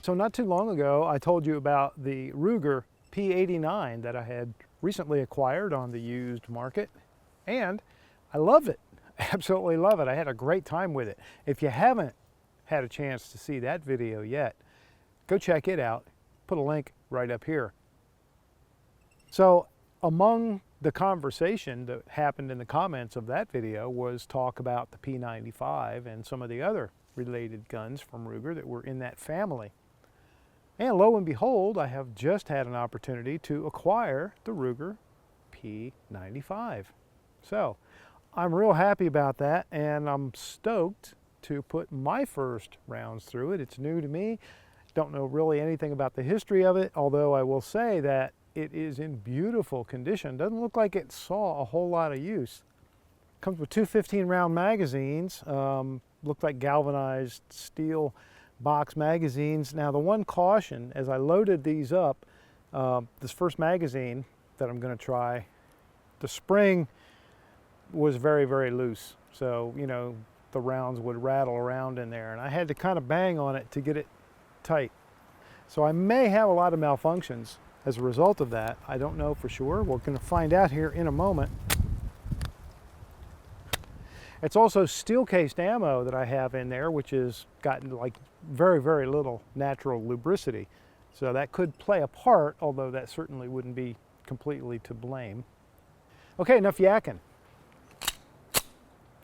So not too long ago, I told you about the Ruger P89 that I had recently acquired on the used market, and I love it. Absolutely love it. I had a great time with it. If you haven't had a chance to see that video yet, go check it out. Put a link right up here. So among the conversation that happened in the comments of that video was talk about the P95 and some of the other related guns from Ruger that were in that family. And lo and behold, I have just had an opportunity to acquire the Ruger P95. So I'm real happy about that, and I'm stoked to put my first rounds through it. It's new to me. Don't know really anything about the history of it, although I will say that it is in beautiful condition. Doesn't look like it saw a whole lot of use. Comes with two 15-round magazines. Look like galvanized steel box magazines. Now the one caution, as I loaded these up, this first magazine that I'm going to try, the spring was very, very loose. So, you know, the rounds would rattle around in there, and I had to kind of bang on it to get it tight. So I may have a lot of malfunctions as a result of that. I don't know for sure. We're going to find out here in a moment. It's also steel-cased ammo that I have in there, which has gotten like very, very little natural lubricity. So that could play a part, although that certainly wouldn't be completely to blame. Okay, enough yakking.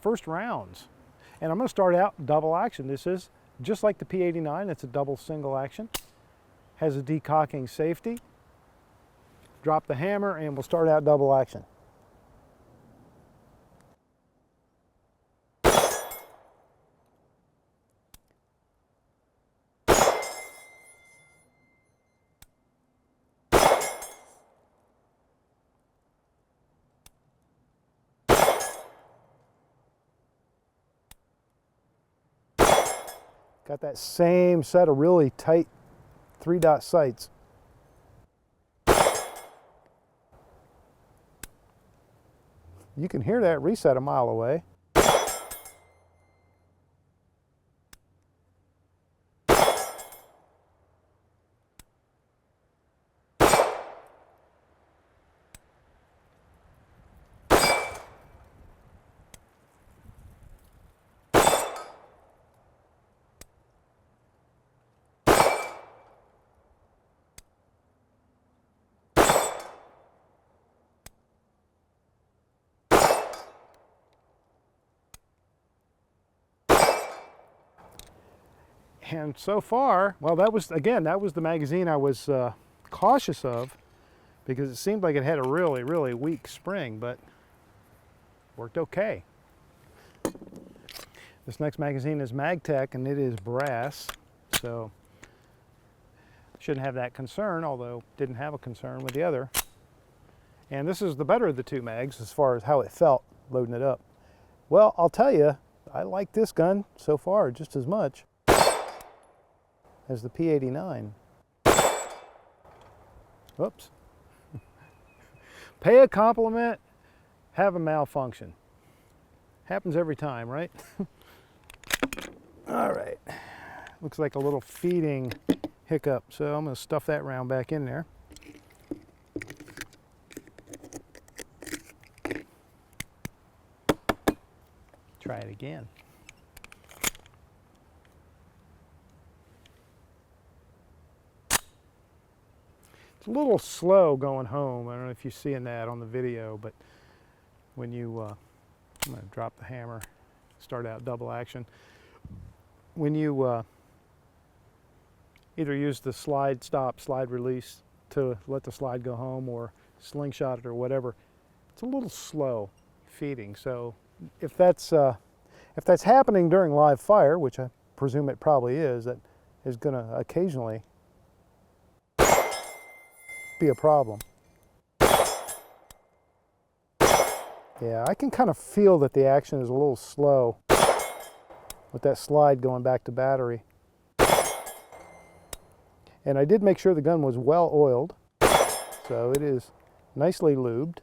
First rounds. And I'm going to start out double action. This is just like the P89. It's a double single action. Has a decocking safety. Drop the hammer and we'll start out double action. Got that same set of really tight 3-dot sights. You can hear that reset a mile away. And so far, well, that was the magazine I was cautious of, because it seemed like it had a really, really weak spring, but worked okay. This next magazine is MagTech, and it is brass, so shouldn't have that concern, although didn't have a concern with the other. And this is the better of the two mags as far as how it felt loading it up. Well, I'll tell you, I like this gun so far just as much as the P89. Whoops. Pay a compliment, have a malfunction. Happens every time, right? All right. Looks like a little feeding hiccup, so I'm going to stuff that round back in there. Try it again. It's a little slow going home. I don't know if you're seeing that on the video, but when you, I'm going to drop the hammer, start out double action. When you either use the slide stop, slide release to let the slide go home, or slingshot it or whatever, it's a little slow feeding. So if that's happening during live fire, which I presume it probably is, that is going to occasionally be a problem. Yeah, I can kind of feel that the action is a little slow with that slide going back to battery. And I did make sure the gun was well oiled, so it is nicely lubed.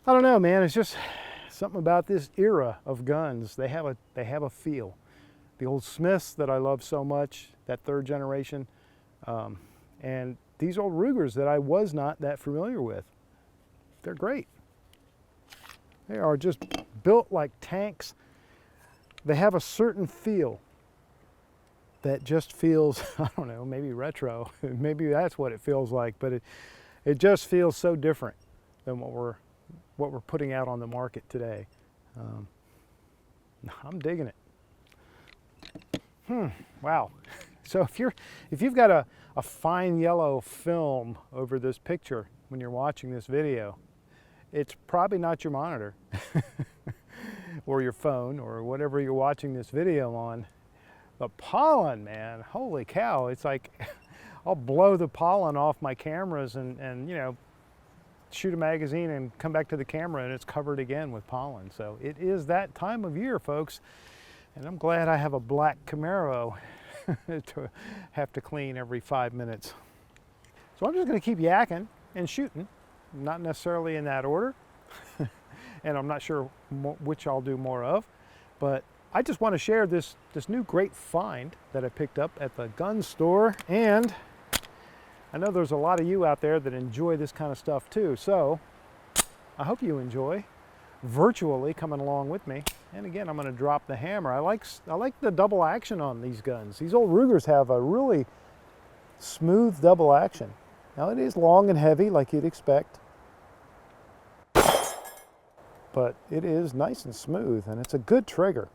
I don't know, man, it's just something about this era of guns. They have a feel. The old Smiths that I love so much, that third generation, and these old Rugers that I was not that familiar with. They're great. They are just built like tanks. They have a certain feel that just feels, I don't know, maybe retro. Maybe that's what it feels like, but it just feels so different than what we're putting out on the market today. I'm digging it. Wow. So if you've got a fine yellow film over this picture when you're watching this video, it's probably not your monitor or your phone or whatever you're watching this video on. But pollen, man, holy cow. It's like I'll blow the pollen off my cameras and you know, shoot a magazine and come back to the camera and it's covered again with pollen. So it is that time of year, folks. And I'm glad I have a black Camaro to have to clean every 5 minutes. So I'm just going to keep yakking and shooting, not necessarily in that order. And I'm not sure which I'll do more of, but I just want to share this new great find that I picked up at the gun store. And I know there's a lot of you out there that enjoy this kind of stuff too. So I hope you enjoy virtually coming along with me. And again, I'm going to drop the hammer. I like the double action on these guns. These old Rugers have a really smooth double action. Now it is long and heavy like you'd expect, but it is nice and smooth, and it's a good trigger.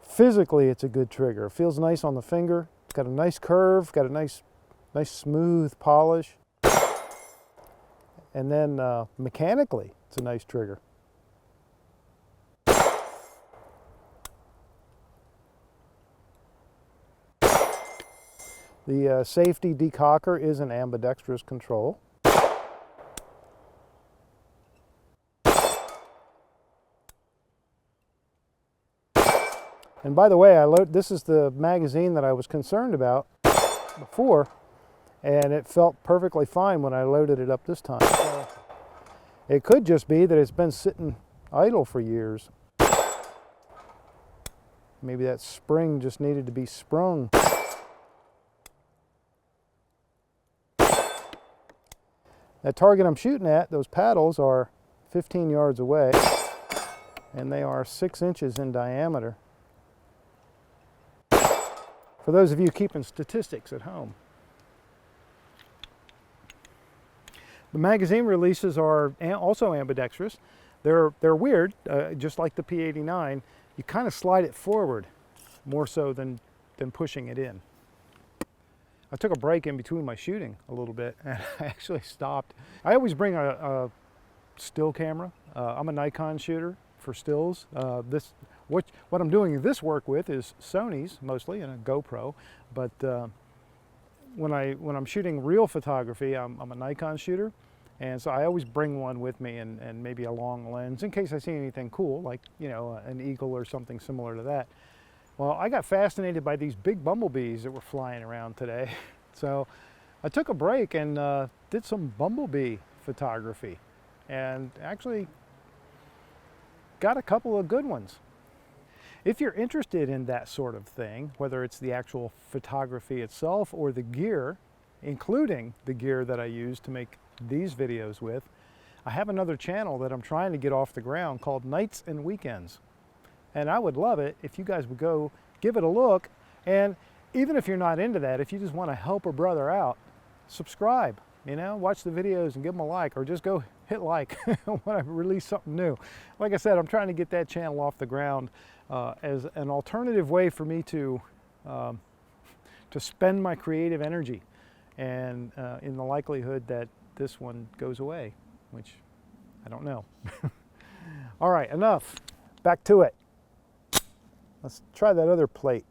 Physically, it's a good trigger. It feels nice on the finger. It's got a nice curve, got a nice smooth polish. And then mechanically, it's a nice trigger. The safety decocker is an ambidextrous control. And by the way, this is the magazine that I was concerned about before, and it felt perfectly fine when I loaded it up this time. So it could just be that it's been sitting idle for years. Maybe that spring just needed to be sprung. That target I'm shooting at, those paddles are 15 yards away, and they are 6 inches in diameter. For those of you keeping statistics at home. The magazine releases are also ambidextrous. They're weird, just like the P89. You kind of slide it forward more so than pushing it in. I took a break in between my shooting a little bit, and I actually stopped. I always bring a still camera. I'm a Nikon shooter for stills. What I'm doing this work with is Sony's mostly, and a GoPro. But when I'm shooting real photography, I'm a Nikon shooter, and so I always bring one with me and maybe a long lens in case I see anything cool, like an eagle or something similar to that. Well, I got fascinated by these big bumblebees that were flying around today. So I took a break and did some bumblebee photography and actually got a couple of good ones. If you're interested in that sort of thing, whether it's the actual photography itself or the gear, including the gear that I use to make these videos with, I have another channel that I'm trying to get off the ground called Nights and Weekends. And I would love it if you guys would go give it a look. And even if you're not into that, if you just want to help a brother out, subscribe, watch the videos and give them a like, or just go hit like when I release something new. Like I said, I'm trying to get that channel off the ground as an alternative way for me to spend my creative energy, and in the likelihood that this one goes away, which I don't know. All right, enough. Back to it. Let's try that other plate.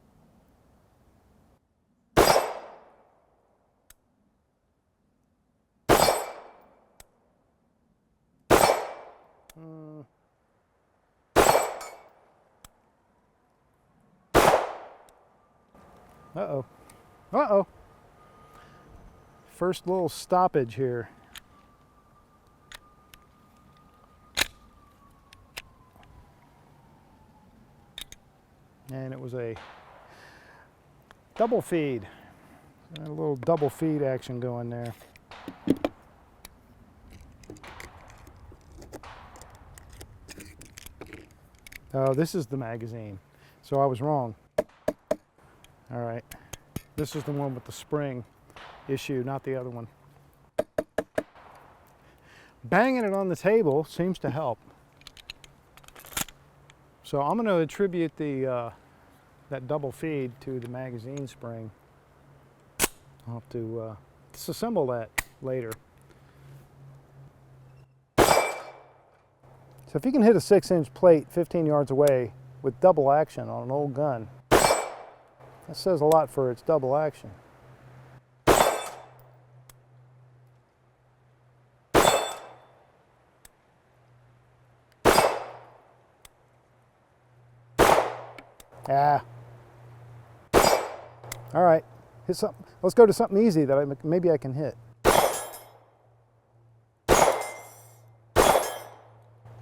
Uh-oh. Uh-oh. First little stoppage here. And it was a double feed. A little double feed action going there. Oh, this is the magazine. So I was wrong. All right. This is the one with the spring issue, not the other one. Banging it on the table seems to help. So I'm going to attribute the that double feed to the magazine spring. I'll have to disassemble that later. So if you can hit a 6-inch plate 15 yards away with double action on an old gun, that says a lot for its double action. Ah. All right, hit something. Let's go to something easy that maybe I can hit.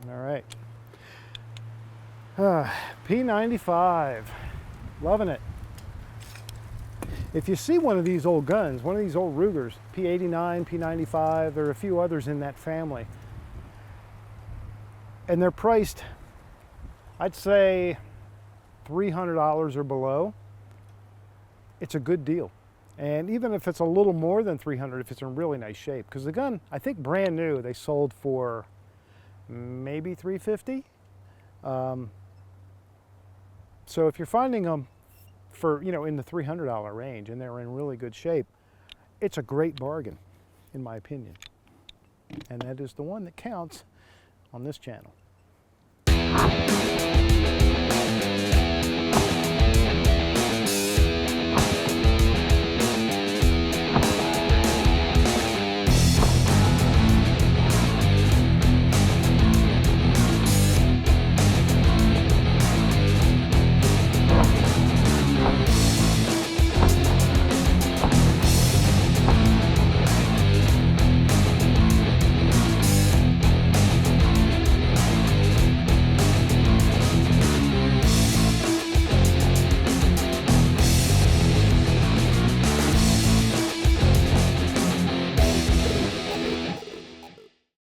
All right. P95, loving it. If you see one of these old guns, one of these old Rugers, P89, P95, there are a few others in that family, and they're priced, I'd say, $300 or below, it's a good deal. And even if it's a little more than $300, if it's in really nice shape, because the gun, I think brand new, they sold for maybe $350. So if you're finding them for, you know, in the $300 range and they're in really good shape, it's a great bargain, in my opinion. And that is the one that counts on this channel.